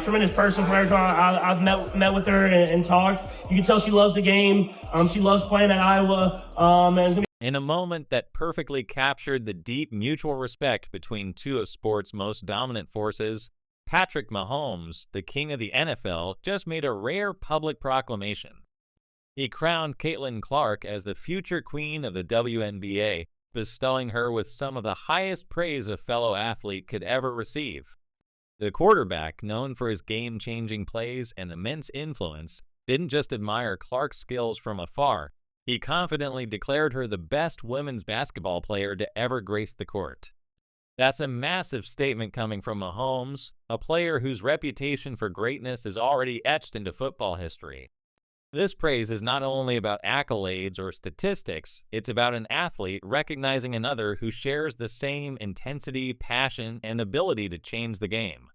tremendous person from every time I've met with her and talked. You can tell she loves the game. She loves playing at Iowa. And it's gonna be In a moment that perfectly captured the deep mutual respect between two of sport's most dominant forces, Patrick Mahomes, the king of the NFL, just made a rare public proclamation. He crowned Caitlin Clark as the future queen of the WNBA, bestowing her with some of the highest praise a fellow athlete could ever receive. The quarterback, known for his game-changing plays and immense influence, didn't just admire Clark's skills from afar. He confidently declared her the best women's basketball player to ever grace the court. That's a massive statement coming from Mahomes, a player whose reputation for greatness is already etched into football history. This praise is not only about accolades or statistics, it's about an athlete recognizing another who shares the same intensity, passion, and ability to change the game.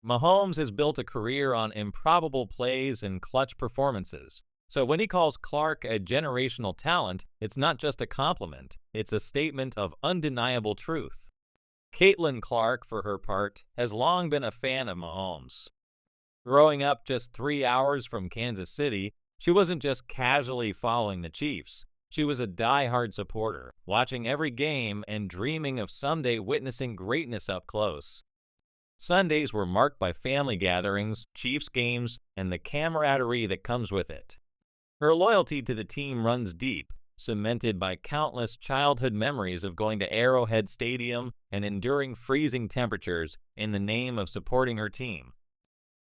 Mahomes has built a career on improbable plays and clutch performances. So when he calls Clark a generational talent, it's not just a compliment, it's a statement of undeniable truth. Caitlin Clark, for her part, has long been a fan of Mahomes. Growing up just 3 hours from Kansas City, she wasn't just casually following the Chiefs. She was a die-hard supporter, watching every game and dreaming of someday witnessing greatness up close. Sundays were marked by family gatherings, Chiefs games, and the camaraderie that comes with it. Her loyalty to the team runs deep, cemented by countless childhood memories of going to Arrowhead Stadium and enduring freezing temperatures in the name of supporting her team.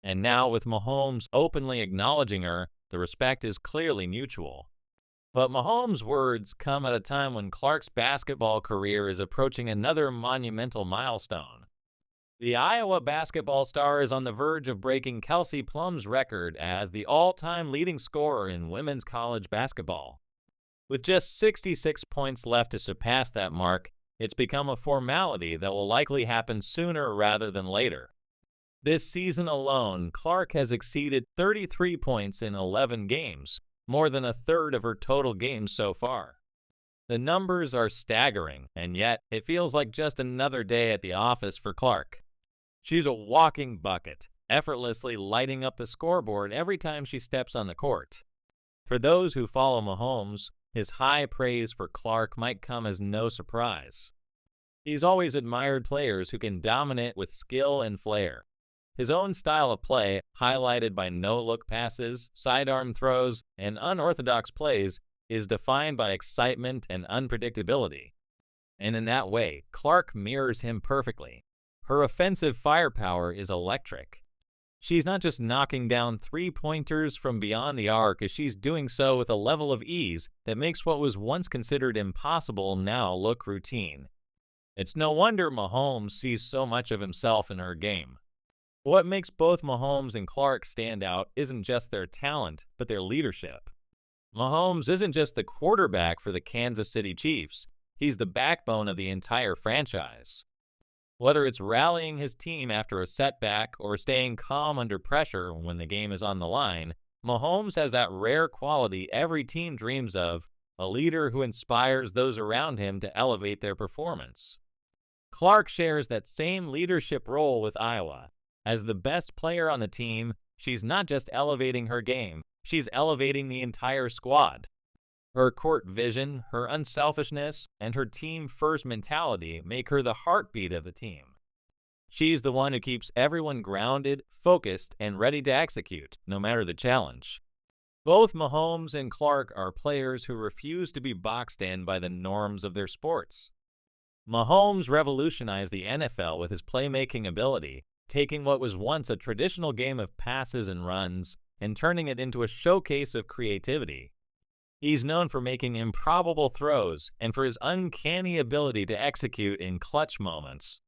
And now, with Mahomes openly acknowledging her, the respect is clearly mutual. But Mahomes' words come at a time when Clark's basketball career is approaching another monumental milestone. The Iowa basketball star is on the verge of breaking Kelsey Plum's record as the all-time leading scorer in women's college basketball. With just 66 points left to surpass that mark, it's become a formality that will likely happen sooner rather than later. This season alone, Clark has exceeded 33 points in 11 games, more than a third of her total games so far. The numbers are staggering, and yet it feels like just another day at the office for Clark. She's a walking bucket, effortlessly lighting up the scoreboard every time she steps on the court. For those who follow Mahomes, his high praise for Clark might come as no surprise. He's always admired players who can dominate with skill and flair. His own style of play, highlighted by no-look passes, sidearm throws, and unorthodox plays, is defined by excitement and unpredictability. And in that way, Clark mirrors him perfectly. Her offensive firepower is electric. She's not just knocking down three-pointers from beyond the arc, as she's doing so with a level of ease that makes what was once considered impossible now look routine. It's no wonder Mahomes sees so much of himself in her game. What makes both Mahomes and Clark stand out isn't just their talent, but their leadership. Mahomes isn't just the quarterback for the Kansas City Chiefs, he's the backbone of the entire franchise. Whether it's rallying his team after a setback or staying calm under pressure when the game is on the line, Mahomes has that rare quality every team dreams of, a leader who inspires those around him to elevate their performance. Clark shares that same leadership role with Iowa. As the best player on the team, she's not just elevating her game, she's elevating the entire squad. Her court vision, her unselfishness, and her team-first mentality make her the heartbeat of the team. She's the one who keeps everyone grounded, focused, and ready to execute, no matter the challenge. Both Mahomes and Clark are players who refuse to be boxed in by the norms of their sports. Mahomes revolutionized the NFL with his playmaking ability, taking what was once a traditional game of passes and runs and turning it into a showcase of creativity. He's known for making improbable throws and for his uncanny ability to execute in clutch moments.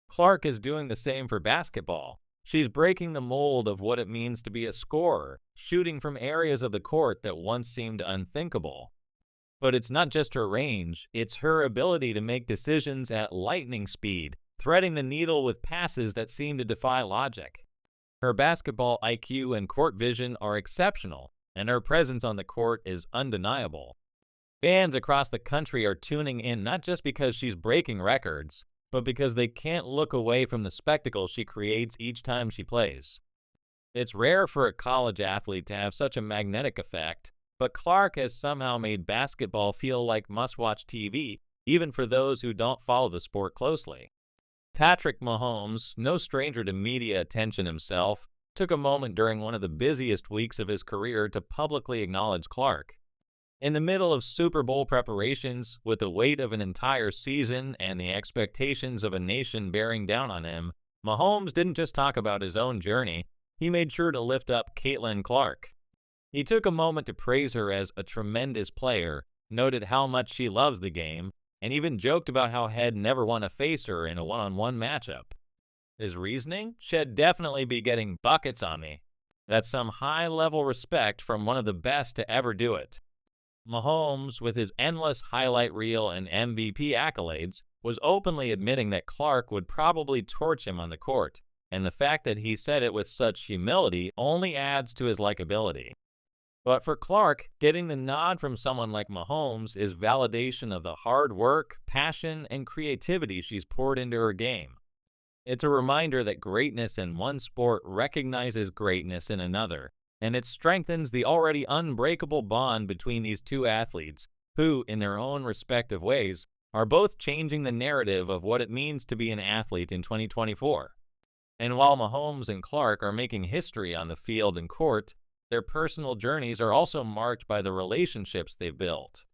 Clark is doing the same for basketball. She's breaking the mold of what it means to be a scorer, shooting from areas of the court that once seemed unthinkable. But it's not just her range, it's her ability to make decisions at lightning speed, threading the needle with passes that seem to defy logic. Her basketball IQ and court vision are exceptional, and her presence on the court is undeniable. Fans across the country are tuning in not just because she's breaking records, but because they can't look away from the spectacle she creates each time she plays. It's rare for a college athlete to have such a magnetic effect, but Clark has somehow made basketball feel like must-watch TV, even for those who don't follow the sport closely. Patrick Mahomes, no stranger to media attention himself, took a moment during one of the busiest weeks of his career to publicly acknowledge Clark. In the middle of Super Bowl preparations, with the weight of an entire season and the expectations of a nation bearing down on him, Mahomes didn't just talk about his own journey, he made sure to lift up Caitlin Clark. He took a moment to praise her as a tremendous player, noted how much she loves the game, and even joked about how he'd never want to face her in a one-on-one matchup. His reasoning? She'd definitely be getting buckets on me. That's some high-level respect from one of the best to ever do it. Mahomes, with his endless highlight reel and MVP accolades, was openly admitting that Clark would probably torch him on the court, and the fact that he said it with such humility only adds to his likability. But for Clark, getting the nod from someone like Mahomes is validation of the hard work, passion, and creativity she's poured into her game. It's a reminder that greatness in one sport recognizes greatness in another, and it strengthens the already unbreakable bond between these two athletes, who, in their own respective ways, are both changing the narrative of what it means to be an athlete in 2024. And while Mahomes and Clark are making history on the field and court, their personal journeys are also marked by the relationships they've built.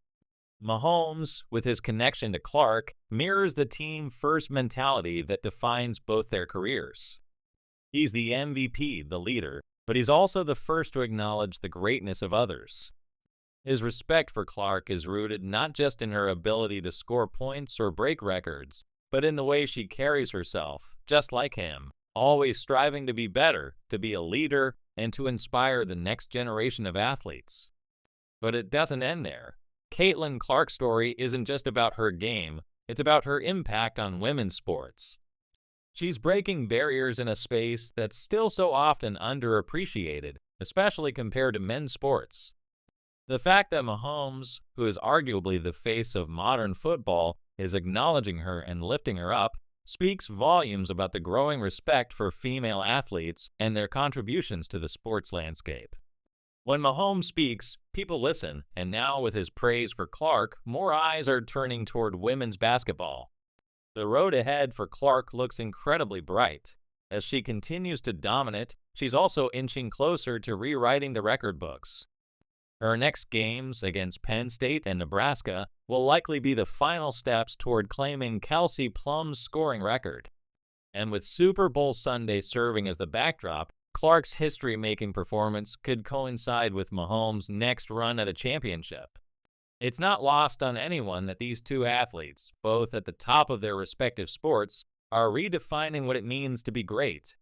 Mahomes, with his connection to Clark, mirrors the team-first mentality that defines both their careers. He's the MVP, the leader, but he's also the first to acknowledge the greatness of others. His respect for Clark is rooted not just in her ability to score points or break records, but in the way she carries herself, just like him, always striving to be better, to be a leader, and to inspire the next generation of athletes. But it doesn't end there. Caitlin Clark's story isn't just about her game, it's about her impact on women's sports. She's breaking barriers in a space that's still so often underappreciated, especially compared to men's sports. The fact that Mahomes, who is arguably the face of modern football, is acknowledging her and lifting her up, speaks volumes about the growing respect for female athletes and their contributions to the sports landscape. When Mahomes speaks, people listen, and now with his praise for Clark, more eyes are turning toward women's basketball. The road ahead for Clark looks incredibly bright. As she continues to dominate, she's also inching closer to rewriting the record books. Her next games against Penn State and Nebraska will likely be the final steps toward claiming Kelsey Plum's scoring record. And with Super Bowl Sunday serving as the backdrop, Clark's history-making performance could coincide with Mahomes' next run at a championship. It's not lost on anyone that these two athletes, both at the top of their respective sports, are redefining what it means to be great.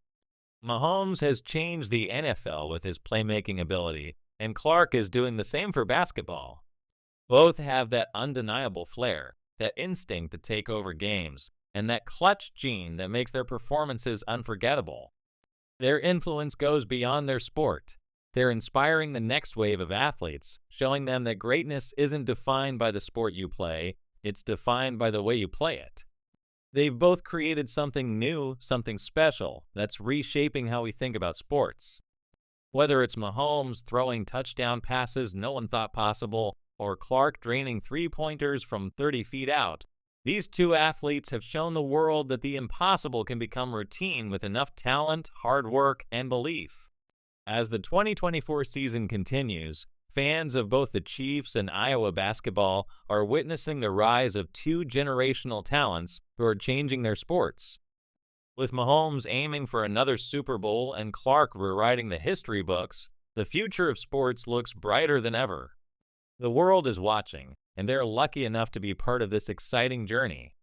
Mahomes has changed the NFL with his playmaking ability, and Clark is doing the same for basketball. Both have that undeniable flair, that instinct to take over games, and that clutch gene that makes their performances unforgettable. Their influence goes beyond their sport. They're inspiring the next wave of athletes, showing them that greatness isn't defined by the sport you play, it's defined by the way you play it. They've both created something new, something special, that's reshaping how we think about sports. Whether it's Mahomes throwing touchdown passes no one thought possible, or Clark draining three-pointers from 30 feet out, these two athletes have shown the world that the impossible can become routine with enough talent, hard work, and belief. As the 2024 season continues, fans of both the Chiefs and Iowa basketball are witnessing the rise of two generational talents who are changing their sports. With Mahomes aiming for another Super Bowl and Clark rewriting the history books, the future of sports looks brighter than ever. The world is watching, and they're lucky enough to be part of this exciting journey.